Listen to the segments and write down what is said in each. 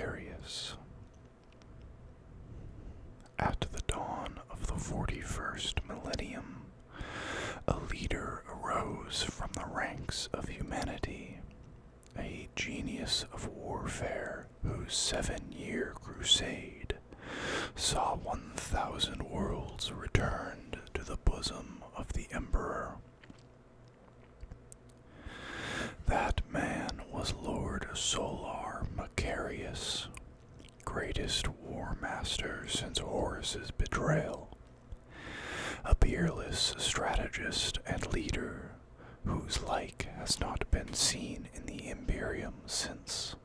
Macarius. At the dawn of the 41st millennium, a leader arose from the ranks of humanity, a genius of warfare whose 7-year crusade saw 1,000 worlds returned to the bosom of the Emperor. That man was Lord Solar Macarius, greatest war master since Horus's betrayal, a peerless strategist and leader whose like has not been seen in the Imperium since.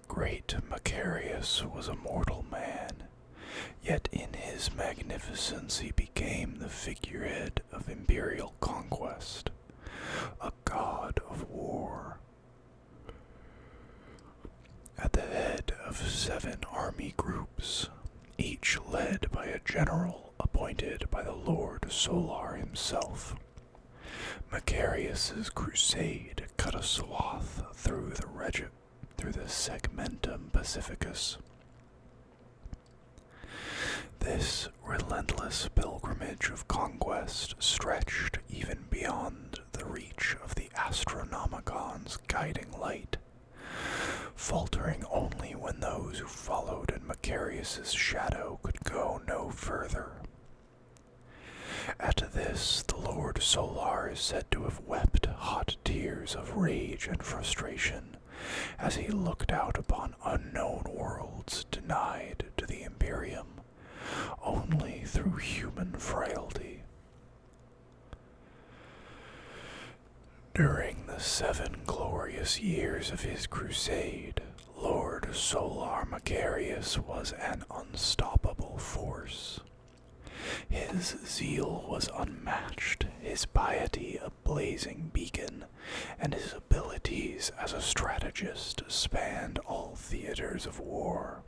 Great Macarius was a mortal man, yet in his magnificence he became the figurehead of Imperial conquest, a god of war. At the head of 7 army groups, each led by a general appointed by the Lord Solar himself, Macarius's crusade cut a swath through the Segmentum Pacificus. This relentless pilgrimage of conquest stretched even beyond the reach of the Astronomicon's guiding light, faltering only when those who followed in Macarius's shadow could go no further. At this, the Lord Solar is said to have wept hot tears of rage and frustration as he looked out upon unknown worlds denied to the Imperium only through human frailty. During the 7 glorious years of his crusade, Lord Solar Macarius was an unstoppable force. His zeal was unmatched, his piety a blazing beacon, and his abilities as a strategist spanned all theaters of war.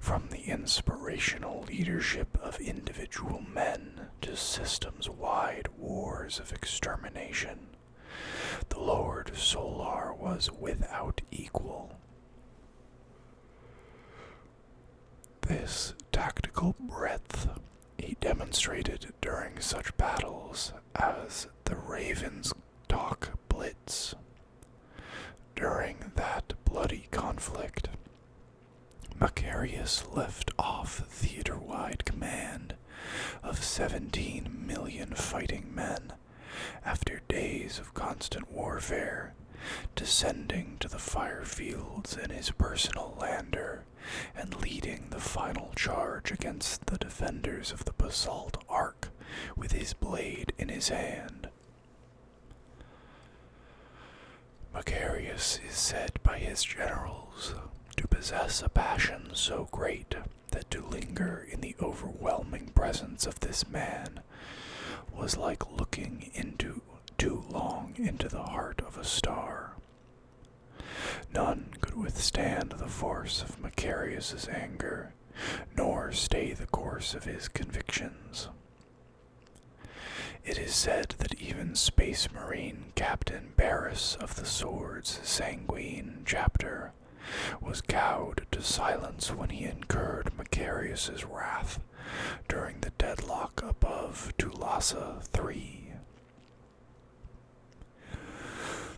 From the inspirational leadership of individual men to systems-wide wars of extermination, the Lord Solar was without equal. This tactical breadth he demonstrated during such battles as the Ravenstalk Blitz. During that bloody conflict, Macarius left off theater-wide command of 17 million fighting men after days of constant warfare, descending to the fire fields in his personal lander and leading the final charge against the defenders of the Basalt Ark with his blade in his hand. Macarius is said by his generals to possess a passion so great that to linger in the overwhelming presence of this man was like looking too long into the heart of a star. None could withstand the force of Macarius's anger, nor stay the course of his convictions. It is said that even Space Marine Captain Barris of the Sword's Sanguine chapter was cowed to silence when he incurred Macarius's wrath during the deadlock above Tulasa 3.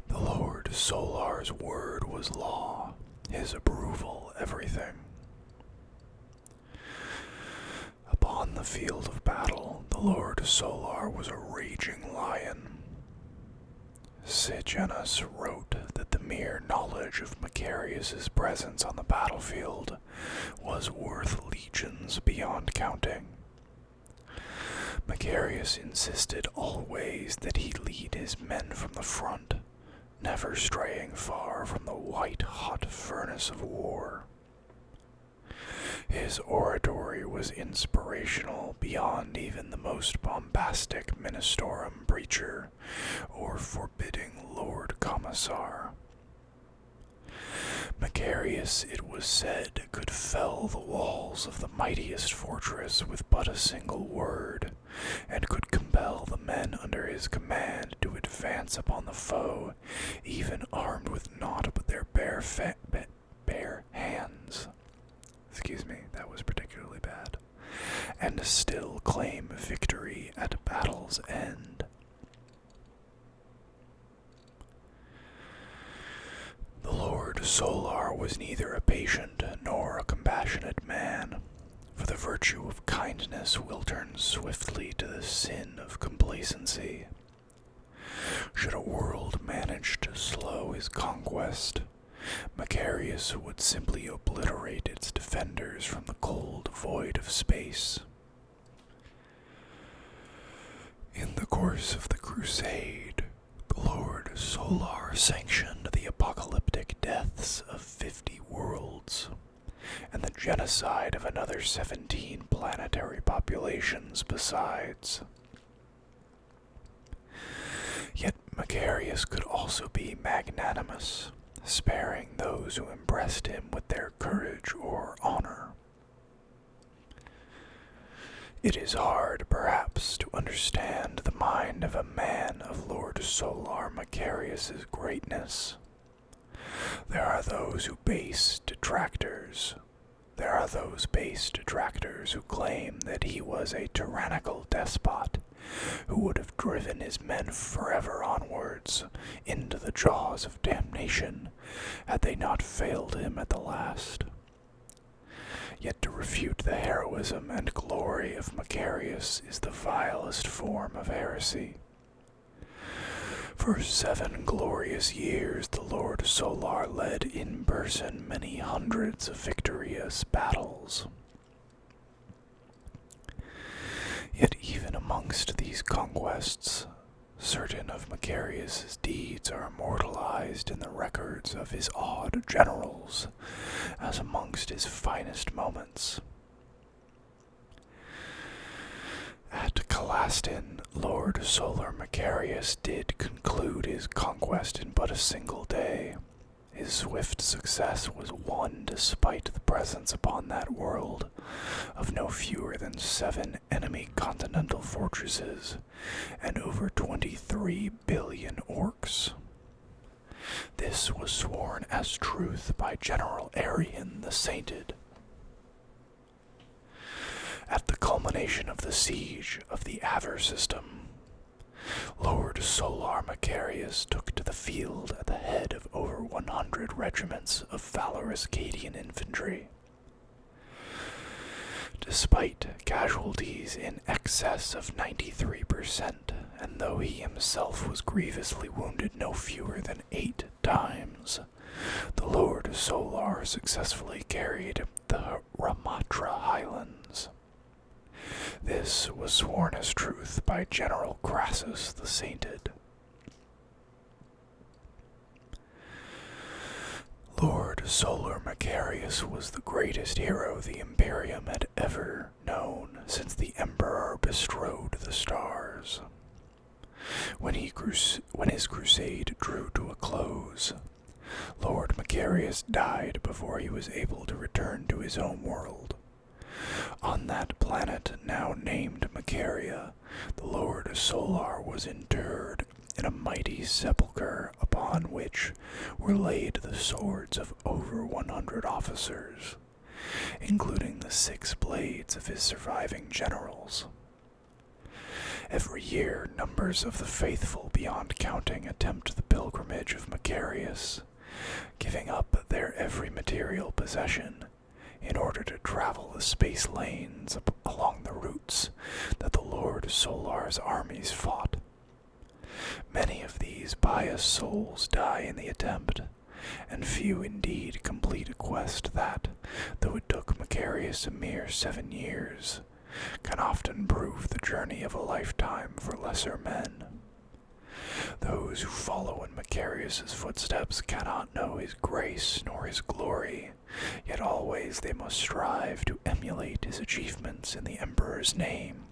The Lord Solar's word was law, his approval everything. Upon the field of battle, the Lord Solar was a raging lion. Sejanus wrote that the mere knowledge of Macarius's presence on the battlefield was worth legions beyond counting. Macarius insisted always that he lead his men from the front, never straying far from the white-hot furnace of war. His oratory was inspirational beyond even the most bombastic ministorum preacher or forbidding Lord Commissar. Macarius, it was said, could fell the walls of the mightiest fortress with but a single word, and could compel the men under his command to advance upon the foe, even armed with naught but their bare hands. Excuse me, that was particularly bad. And still claim victory at battle's end. The Lord Solar was neither a patient nor a compassionate man, for the virtue of kindness will turn swiftly to the sin of complacency. Should a world manage to slow his conquest, Macarius would simply obliterate its defenders from the cold void of space. In the course of the crusade, the Lord Solar sanctioned the apocalyptic deaths of 50 worlds, and the genocide of another 17 planetary populations besides. Yet Macarius could also be magnanimous, sparing those who impressed him with their courage or honor. It is hard, perhaps, to understand the mind of a man of Lord Solar Macarius's greatness. There are those base detractors who claim that he was a tyrannical despot who would have driven his men forever onwards into the jaws of damnation had they not failed him at the last. Yet to refute the heroism and glory of Macarius is the vilest form of heresy. For 7 glorious years the Lord Solar led in person many hundreds of victorious battles. Yet even amongst these conquests, certain of Macarius's deeds are immortalized in the records of his awed generals, as amongst his finest moments. At Calastin, Lord Solar Macarius did conclude his conquest in but a single day. His swift success was won despite the presence upon that world of no fewer than 7 enemy continental fortresses and over 23 billion orcs. This was sworn as truth by General Arian the Sainted. At the culmination of the siege of the Aver system, Lord Solar Macarius took to the field at the head of over 100 regiments of valorous Cadian infantry. Despite casualties in excess of 93%, and though he himself was grievously wounded no fewer than 8 times, the Lord Solar successfully carried the Ramatra Highlands. This was sworn as truth by General Crassus the Sainted. Lord Solar Macarius was the greatest hero the Imperium had ever known since the Emperor bestrode the stars. When his crusade drew to a close, Lord Macarius died before he was able to return to his home world. On that planet now named Macaria, the Lord Solar was interred in a mighty sepulchre upon which were laid the swords of over 100 officers, including the 6 blades of his surviving generals. Every year, numbers of the faithful beyond counting attempt the pilgrimage of Macarius, giving up their every material possession in order to travel the space lanes along the routes that the Lord Solar's armies fought. Many of these pious souls die in the attempt, and few indeed complete a quest that, though it took Macarius a mere 7 years, can often prove the journey of a lifetime for lesser men. Those who follow in Macarius's footsteps cannot know his grace nor his glory, yet always they must strive to emulate his achievements in the Emperor's name.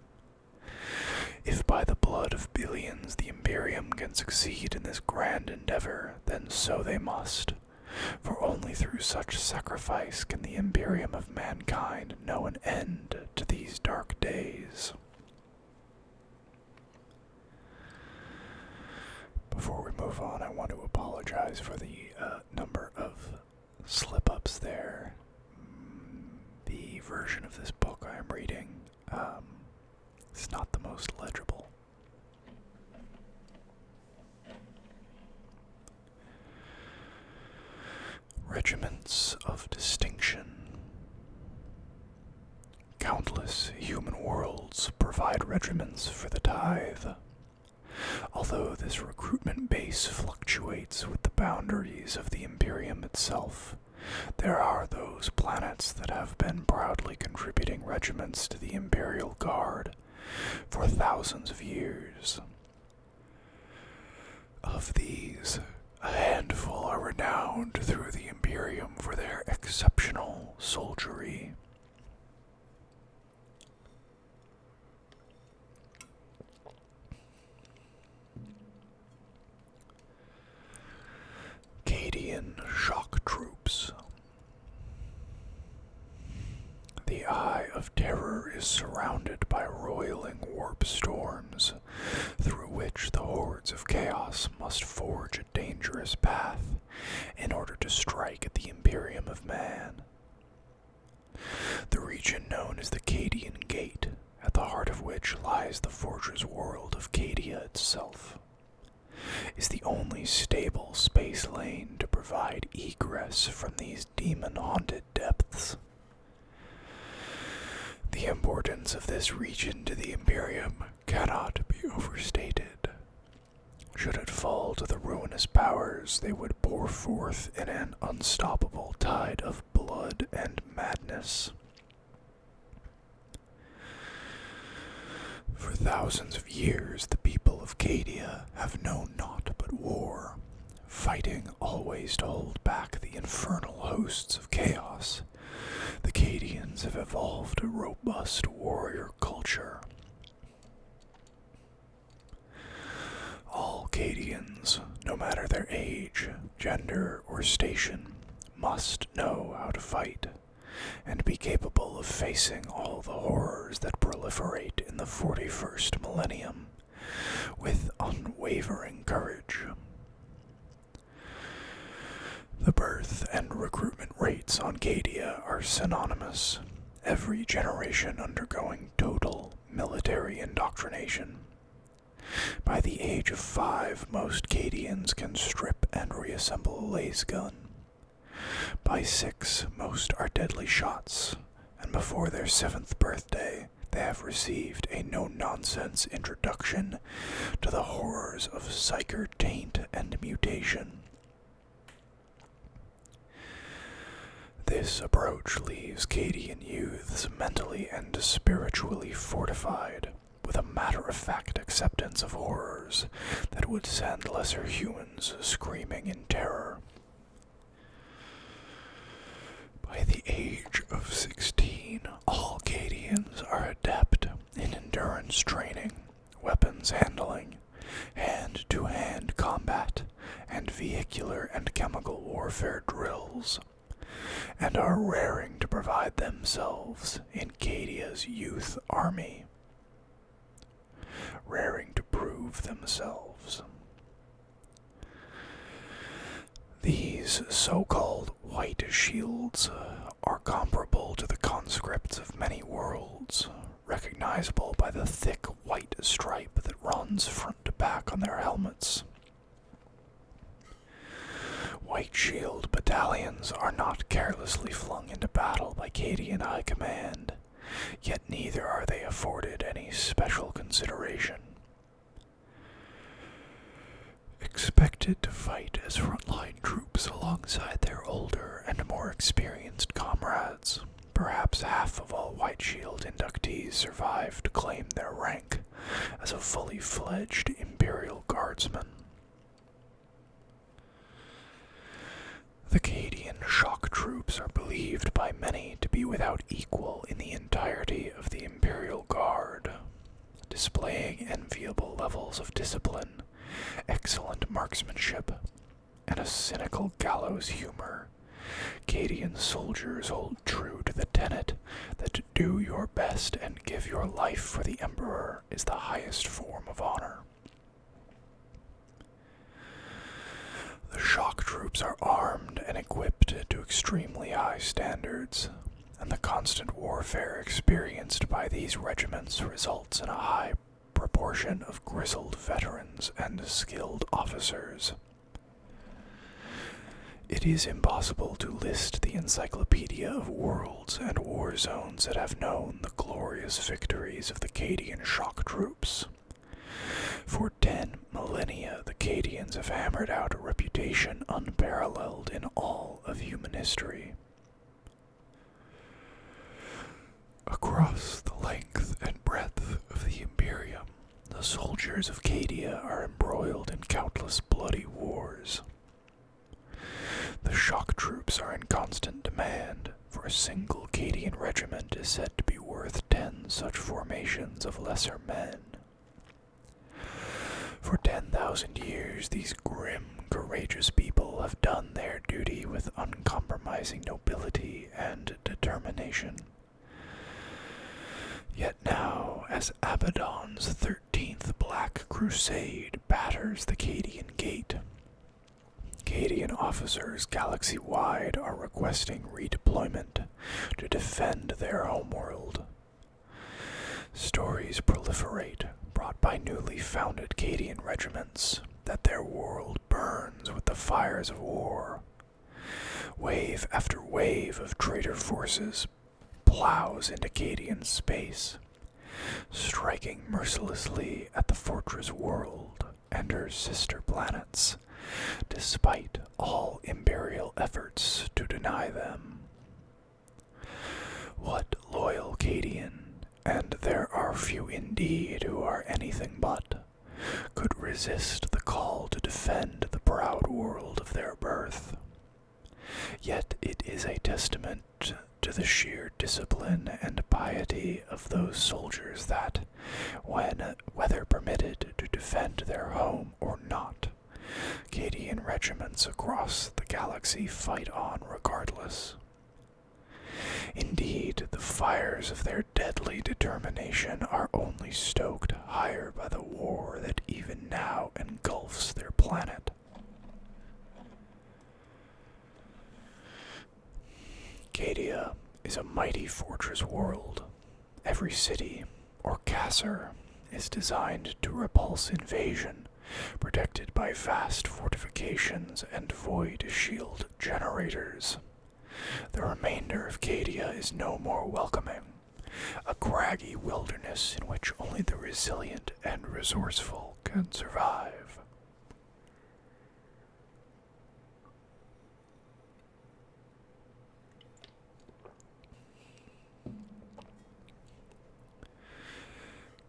If by the blood of billions the Imperium can succeed in this grand endeavor, then so they must, for only through such sacrifice can the Imperium of mankind know an end to these dark days. microphone. I want to apologize for the number of slip-ups there. The version of this book I am reading is not the most legible. Regiments of distinction. Countless human worlds provide regiments for the tithe. Although this recruitment base fluctuates with the boundaries of the Imperium itself, there are those planets that have been proudly contributing regiments to the Imperial Guard for thousands of years. Of these, a handful are renowned through the Imperium for their exceptional soldiery. Cadian shock troops. The Eye of Terror is surrounded by roiling warp storms, through which the hordes of chaos must forge a dangerous path in order to strike at the Imperium of Man. The region known as the Cadian Gate, at the heart of which lies the fortress world of Cadia itself, is the only stable space lane to provide egress from these demon-haunted depths. The importance of this region to the Imperium cannot be overstated. Should it fall to the ruinous powers, they would pour forth in an unstoppable tide of blood and madness. For thousands of years, the people of Cadia have known naught but war, fighting always to hold back the infernal hosts of chaos. The Cadians have evolved a robust warrior culture. All Cadians, no matter their age, gender, or station, must know how to fight, and be capable of facing all the horrors that proliferate in the 41st millennium with unwavering courage. The birth and recruitment rates on Cadia are synonymous, every generation undergoing total military indoctrination. By the age of 5, most Cadians can strip and reassemble a laser gun. By 6, most are deadly shots, and before their 7th birthday, they have received a no-nonsense introduction to the horrors of psyker taint and mutation. This approach leaves Cadian youths mentally and spiritually fortified, with a matter-of-fact acceptance of horrors that would send lesser humans screaming in terror. By the age of 16, all Cadians are adept in endurance training, weapons handling, hand-to-hand combat, and vehicular and chemical warfare drills, and are raring to provide themselves in Cadia's youth army. Raring to prove themselves. These so-called white shields are comparable to the conscripts of many worlds, recognizable by the thick white stripe that runs front to back on their helmets. White shield battalions are not carelessly flung into battle by Cadian High Command, yet neither are they afforded any special consideration. Expected to fight as frontline troops alongside their older and more experienced comrades, perhaps half of all White Shield inductees survive to claim their rank as a fully fledged Imperial Guardsman. The Cadian shock troops are believed by many to be without equal in the entirety of the Imperial Guard, displaying enviable levels of discipline, excellent marksmanship, and a cynical gallows humor. Cadian soldiers hold true to the tenet that to do your best and give your life for the Emperor is the highest form of honor. troops are armed and equipped to extremely high standards, and the constant warfare experienced by these regiments results in a high proportion of grizzled veterans and skilled officers. It is impossible to list the encyclopedia of worlds and war zones that have known the glorious victories of the Cadian shock troops. For 10 millennia, the Cadians have hammered out a reputation unparalleled in all of human history. Across the length and breadth of the Imperium, the soldiers of Cadia are embroiled in countless bloody wars. The shock troops are in constant demand, for a single Cadian regiment is said to be worth 10 such formations of lesser men. For 10,000 years, these grim, courageous people have done their duty with uncompromising nobility and determination. Yet now, as Abaddon's 13th Black Crusade batters the Cadian Gate, Cadian officers galaxy-wide are requesting redeployment to defend their homeworld. Stories proliferate, brought by newly founded Cadian regiments, that their world burns with the fires of war. Wave after wave of traitor forces plows into Cadian space, striking mercilessly at the fortress world and her sister planets, despite all Imperial efforts to deny them. What loyal Cadian, and there are few indeed who are anything but, could resist the call to defend the proud world of their birth? Yet it is a testament to the sheer discipline and piety of those soldiers that, when whether permitted to defend their home or not, Cadian regiments across the galaxy fight on regardless. Indeed, the fires of their deadly determination are only stoked higher by the war that even now engulfs their planet. Cadia is a mighty fortress world. Every city, or casser, is designed to repulse invasion, protected by vast fortifications and void shield generators. The remainder of Cadia is no more welcoming, a craggy wilderness in which only the resilient and resourceful can survive.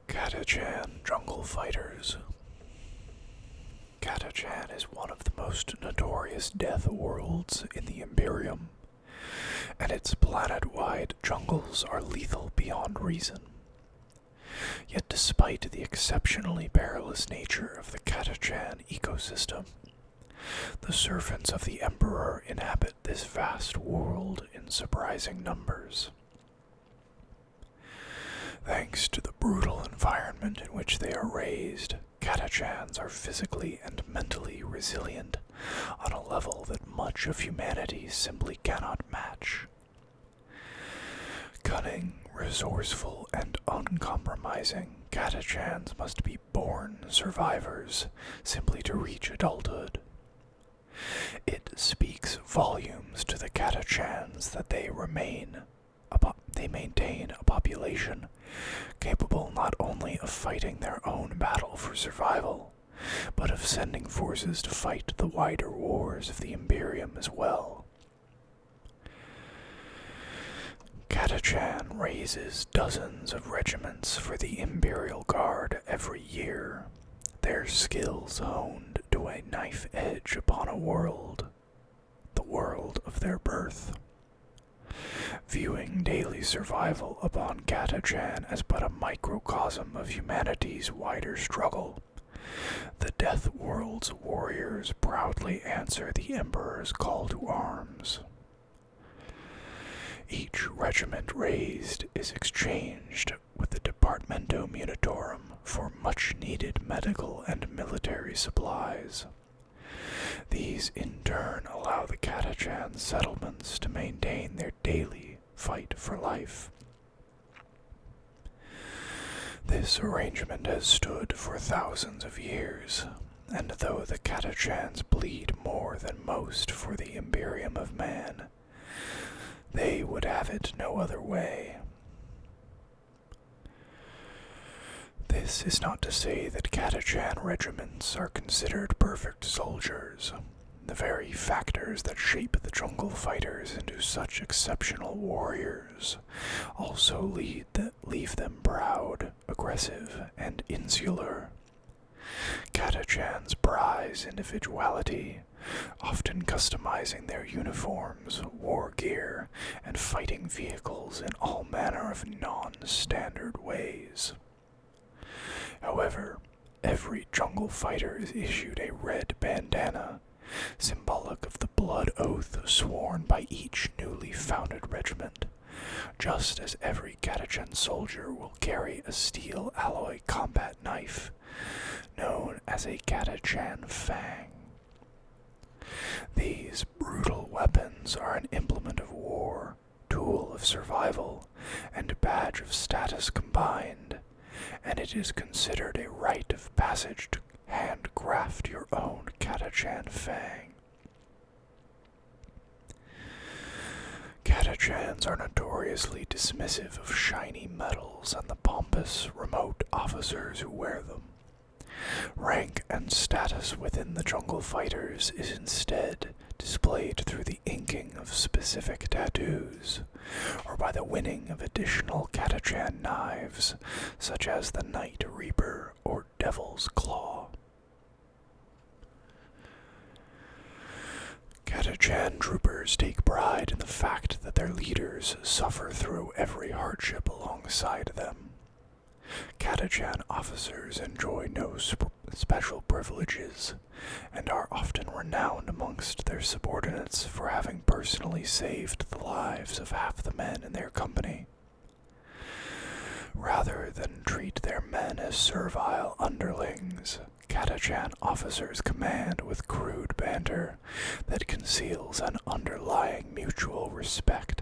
Catachan Jungle Fighters. Catachan is one of the most notorious death worlds in the Imperium, and its planet-wide jungles are lethal beyond reason. Yet despite the exceptionally perilous nature of the Catachan ecosystem, the servants of the Emperor inhabit this vast world in surprising numbers. Thanks to the brutal environment in which they are raised, Catachans are physically and mentally resilient on a level that much of humanity simply cannot match. Cunning, resourceful, and uncompromising, Catachans must be born survivors simply to reach adulthood. It speaks volumes to the Catachans that they maintain a population capable not only of fighting their own battle for survival, but of sending forces to fight the wider wars of the Imperium as well. Catachan raises dozens of regiments for the Imperial Guard every year, their skills honed to a knife edge upon a world, the world of their birth. Viewing daily survival upon Catachan as but a microcosm of humanity's wider struggle, the Death World's warriors proudly answer the Emperor's call to arms. Each regiment raised is exchanged with the Departamento Munitorum for much-needed medical and military supplies. These in turn allow the Catachan settlements to maintain their daily fight for life. This arrangement has stood for thousands of years, and though the Catachans bleed more than most for the Imperium of Man, they would have it no other way. This is not to say that Catachan regiments are considered perfect soldiers. The very factors that shape the jungle fighters into such exceptional warriors also leave them proud, aggressive, and insular. Catachans prize individuality, often customizing their uniforms, war gear, and fighting vehicles in all manner of non-standard ways. However, every jungle fighter is issued a red bandana, symbolic of the blood oath sworn by each newly founded regiment, just as every Catachan soldier will carry a steel alloy combat knife, known as a Catachan fang. These brutal weapons are an implement of war, tool of survival, and badge of status combined, and it is considered a rite of passage to handcraft your own Catachan fang. Catachans are notoriously dismissive of shiny metals and the pompous, remote officers who wear them. Rank and status within the jungle fighters is instead displayed through the inking of specific tattoos, or by the winning of additional Catachan knives, such as the Night Reaper or Devil's Claw. Catachan troopers take pride in the fact that their leaders suffer through every hardship alongside them. Catachan officers enjoy no special privileges, and are often renowned amongst their subordinates for having personally saved the lives of half the men in their company. Rather than treat their men as servile underlings, Catachan officers command with crude banter that conceals an underlying mutual respect.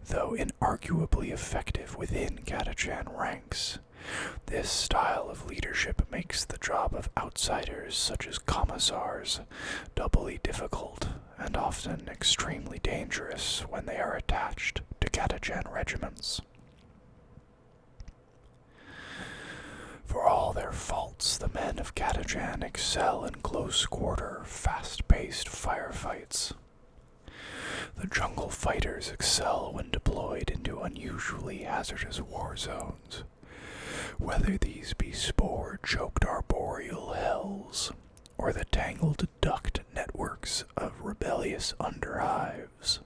Though inarguably effective within Catachan ranks, this style of leadership makes the job of outsiders such as commissars doubly difficult and often extremely dangerous when they are attached to Catachan regiments. For all their faults, the men of Catachan excel in close-quarter, fast-paced firefights. The jungle fighters excel when deployed into unusually hazardous war zones, whether these be spore-choked arboreal hells, or the tangled duct networks of rebellious underhives.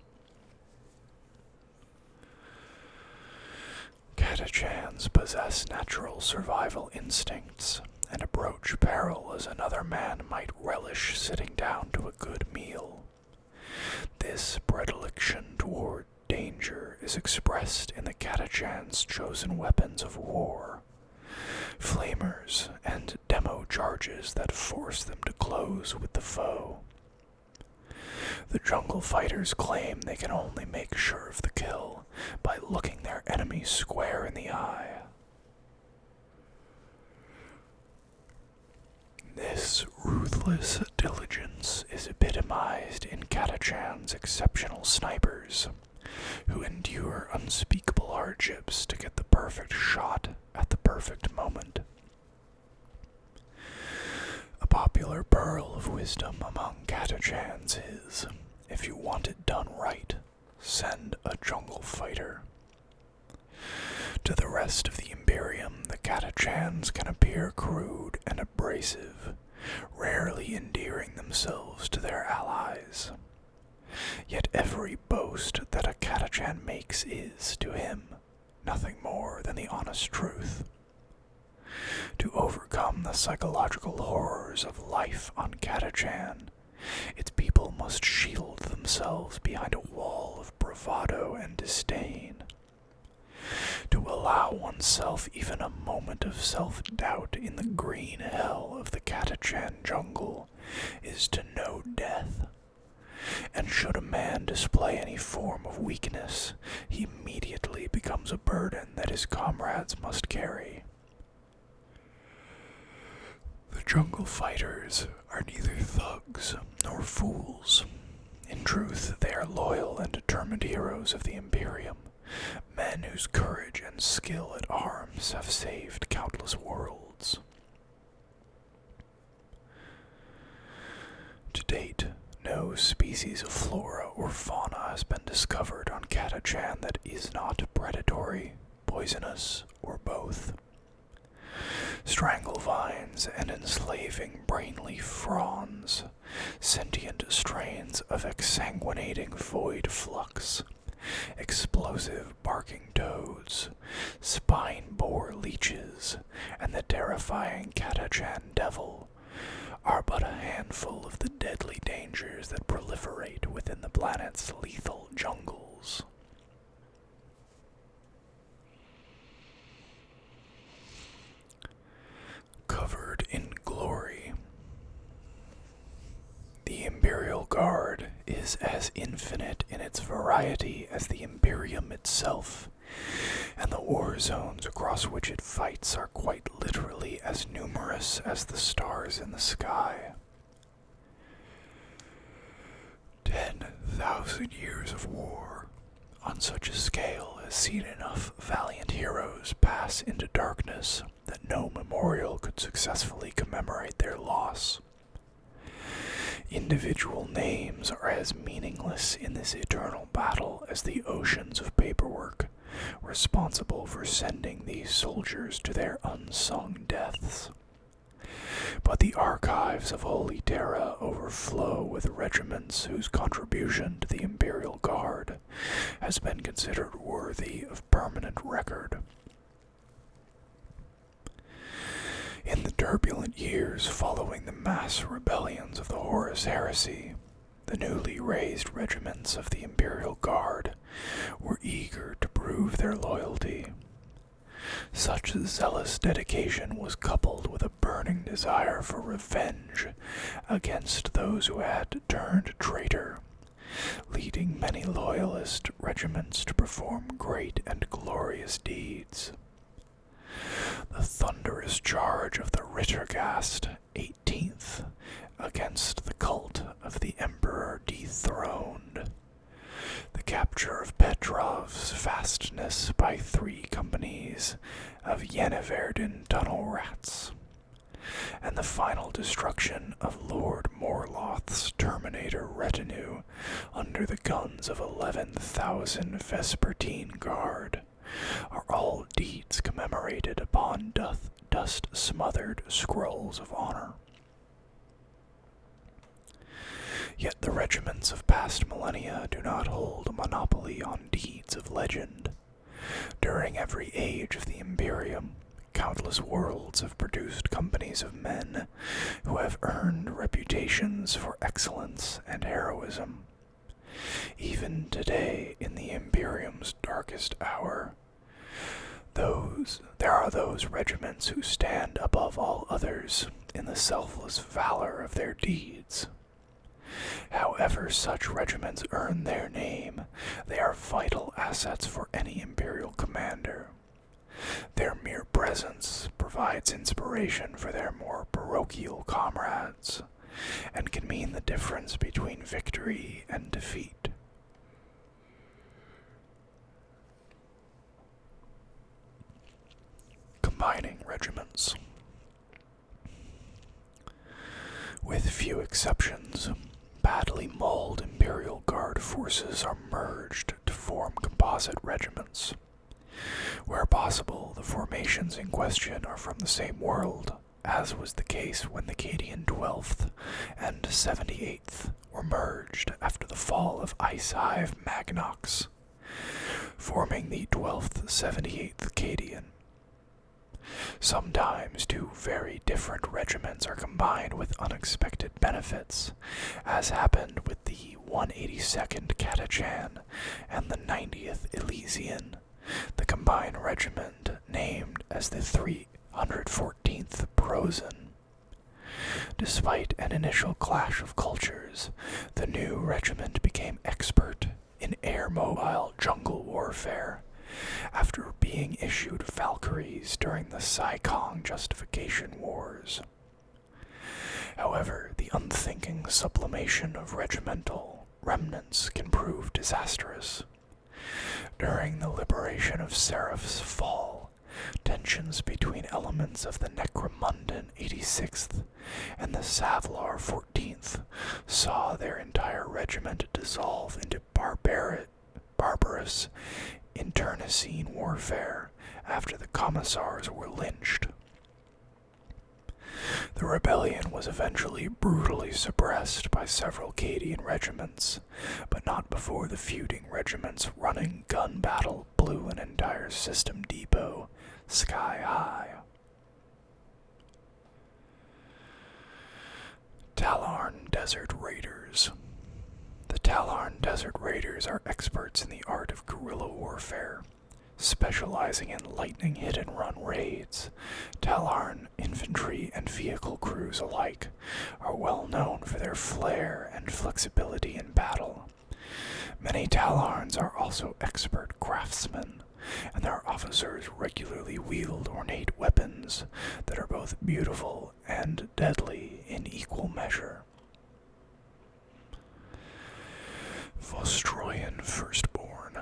Catachans possess natural survival instincts, and approach peril as another man might relish sitting down to a good meal. This predilection toward danger is expressed in the Catachan's chosen weapons of war, flamers and demo charges that force them to close with the foe. The jungle fighters claim they can only make sure of the kill by looking their enemy square in the eye. This ruthless diligence is epitomized in Catachan's exceptional snipers, who endure unspeakable hardships to get the perfect shot at the perfect moment. A popular pearl of wisdom among Catachans is, if you want it done right, send a jungle fighter. To the rest of the Imperium, the Catachans can appear crude and abrasive, rarely endearing themselves to their allies. Yet every boast that a Catachan makes is, to him, nothing more than the honest truth. To overcome the psychological horrors of life on Catachan, its people must shield themselves behind a wall of bravado and disdain. To allow oneself even a moment of self-doubt in the green hell of the Catachan jungle is weakness, he immediately becomes a burden that his comrades must carry. The jungle fighters are neither thugs nor fools. In truth, they are loyal and determined heroes of the Imperium, men whose courage and skill at arms have saved countless worlds. To date, no species of flora or fauna has been discovered on Catachan that is not predatory, poisonous, or both. Stranglevines and enslaving brainleaf fronds, sentient strains of exsanguinating void flux, explosive barking toads, spine-bore leeches, and the terrifying Catachan devil are but a handful of the deadly dangers that proliferate within the planet's lethal jungles. Covered in glory. The Imperial Guard is as infinite in its variety as the Imperium itself, and the war zones across which it fights are quite literally as numerous as the stars in the sky. 10,000 years of war on such a scale has seen enough valiant heroes pass into darkness that no memorial could successfully commemorate their loss. Individual names are as meaningless in this eternal battle as the oceans of paperwork responsible for sending these soldiers to their unsung deaths. But the archives of Holy Terra overflow with regiments whose contribution to the Imperial Guard has been considered worthy of permanent record. In the turbulent years following the mass rebellions of the Horus Heresy, the newly raised regiments of the Imperial Guard were eager to prove their loyalty. Such zealous dedication was coupled with a burning desire for revenge against those who had turned traitor, leading many loyalist regiments to perform great and glorious deeds. The thunderous charge of the Rittergast 18th against the cult of the Emperor dethroned, the capture of Petrov's fastness by 3 companies of Yenneverden tunnel rats, and the final destruction of Lord Morloth's Terminator retinue under the guns of 11,000 Vespertine Guard are all deeds commemorated upon dust-smothered scrolls of honor. Yet the regiments of past millennia do not hold a monopoly on deeds of legend. During every age of the Imperium, countless worlds have produced companies of men who have earned reputations for excellence and heroism. Even today, in the Imperium's darkest hour, there are those regiments who stand above all others in the selfless valor of their deeds. However such regiments earn their name, they are vital assets for any Imperial commander. Their mere presence provides inspiration for their more parochial comrades, and can mean the difference between victory and defeat. Combining regiments. With few exceptions, badly mauled Imperial Guard forces are merged to form composite regiments. Where possible, the formations in question are from the same world, as was the case when the Cadian 12th and 78th were merged after the fall of Ice Hive Magnox, forming the 12th 78th Cadian. Sometimes 2 very different regiments are combined with unexpected benefits, as happened with the 182nd Catachan and the 90th Elysian, the combined regiment named as the 314th Prozan. Despite an initial clash of cultures, the new regiment became expert in air-mobile jungle warfare after being issued Valkyries during the Saikong Justification Wars. However, the unthinking sublimation of regimental remnants can prove disastrous. During the liberation of Seraph's Fall, tensions between elements of the Necromundin 86th and the Savlar 14th saw their entire regiment dissolve into barbarous internecine warfare after the commissars were lynched. The rebellion was eventually brutally suppressed by several Cadian regiments, but not before the feuding regiments' running gun battle blew an entire system depot sky high. Talarn Desert Raiders. The Talarn Desert Raiders are experts in the art of guerrilla warfare. Specializing in lightning hit-and-run raids, Talarn infantry and vehicle crews alike are well known for their flair and flexibility in battle. Many Talarns are also expert craftsmen, and their officers regularly wield ornate weapons that are both beautiful and deadly in equal measure. Vostroyan Firstborn.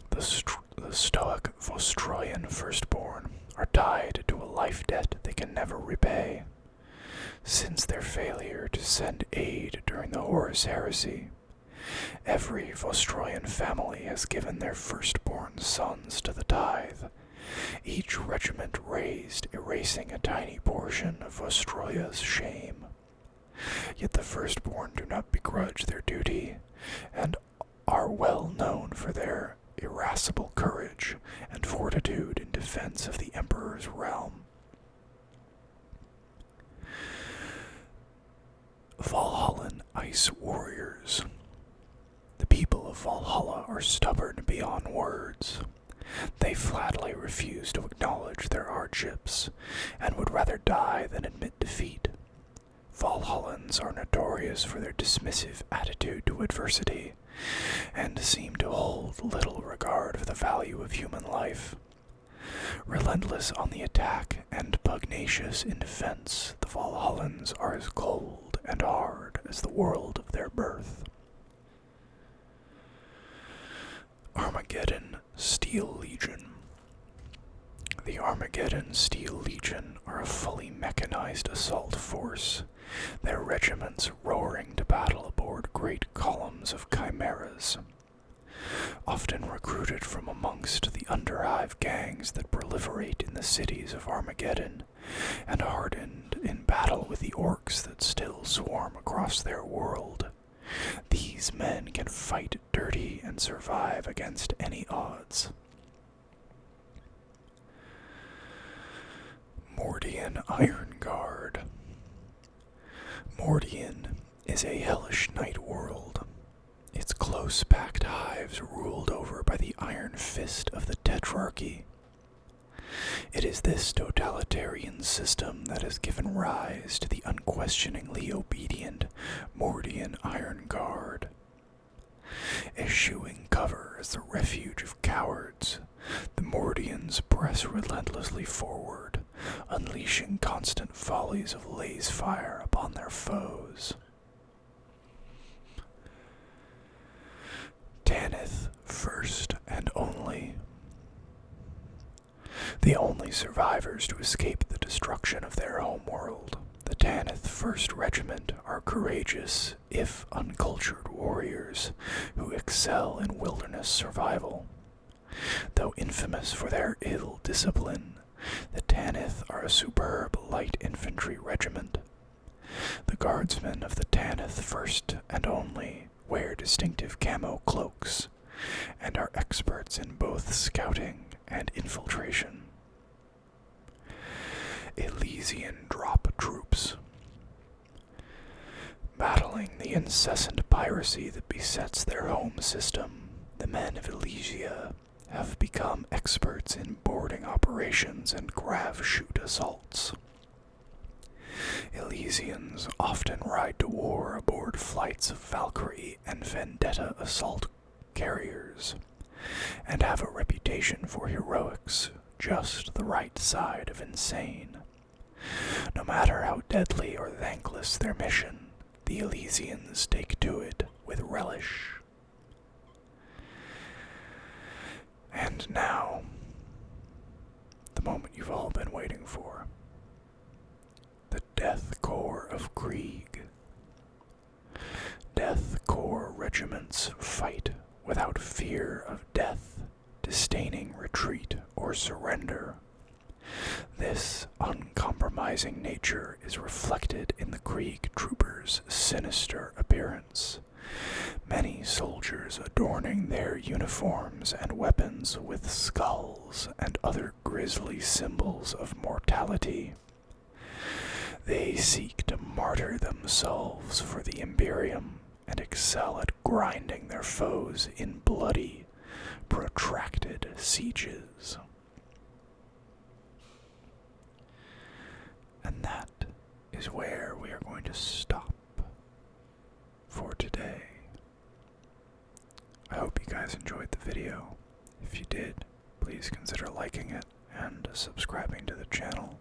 The stoic Vostroyan Firstborn are tied to a life debt they can never repay. Since their failure to send aid during the Horus Heresy, every Vostroyan family has given their firstborn sons to the tithe, each regiment raised erasing a tiny portion of Vostroya's shame. Yet the firstborn do not begrudge their duty, and are well known for their irascible courage and fortitude in defense of the Emperor's realm. Valhallan Ice Warriors. The people of Valhalla are stubborn beyond words. They flatly refuse to acknowledge their hardships, and would rather die than admit defeat. Valhallans are notorious for their dismissive attitude to adversity, and seem to hold little regard for the value of human life. Relentless on the attack and pugnacious in defense, the Valhallans are as cold and hard as the world of their birth. Armageddon Steel Legion. The Armageddon Steel Legion are a fully mechanized assault force, their regiments roaring to battle aboard great columns of chimeras. Often recruited from amongst the underhive gangs that proliferate in the cities of Armageddon, and hardened in battle with the orcs that still swarm across their world, these men can fight dirty and survive against any odds. Mordian Iron Guard. Mordian is a hellish night world, its close-packed hives ruled over by the iron fist of the Tetrarchy. It is this totalitarian system that has given rise to the unquestioningly obedient Mordian Iron Guard. Eschewing cover as the refuge of cowards, the Mordians press relentlessly forward, unleashing constant volleys of laze fire upon their foes. Tanith, first and only. The only survivors to escape the destruction of their homeworld, the Tanith 1st Regiment are courageous, if uncultured warriors who excel in wilderness survival. Though infamous for their ill discipline, the Tanith are a superb light infantry regiment. The guardsmen of the Tanith 1st and only wear distinctive camo cloaks, and are experts in both scouting and infiltration. Elysian Drop Troops. Battling the incessant piracy that besets their home system, the men of Elysia have become experts in boarding operations and grav-shoot assaults. Elysians often ride to war aboard flights of Valkyrie and Vendetta assault carriers, and have a reputation for heroics just the right side of insane. No matter how deadly or thankless their mission, the Elysians take to it with relish. And now, the moment you've all been waiting for. The Death Corps of Krieg. Death Corps regiments fight without fear of death, disdaining retreat or surrender. This uncompromising nature is reflected in the Krieg troopers' sinister appearance. Many soldiers adorning their uniforms and weapons with skulls and other grisly symbols of mortality. They seek to martyr themselves for the Imperium and excel at grinding their foes in bloody, protracted sieges. And that is where we are going to stop for today. I hope you guys enjoyed the video. If you did, please consider liking it and subscribing to the channel.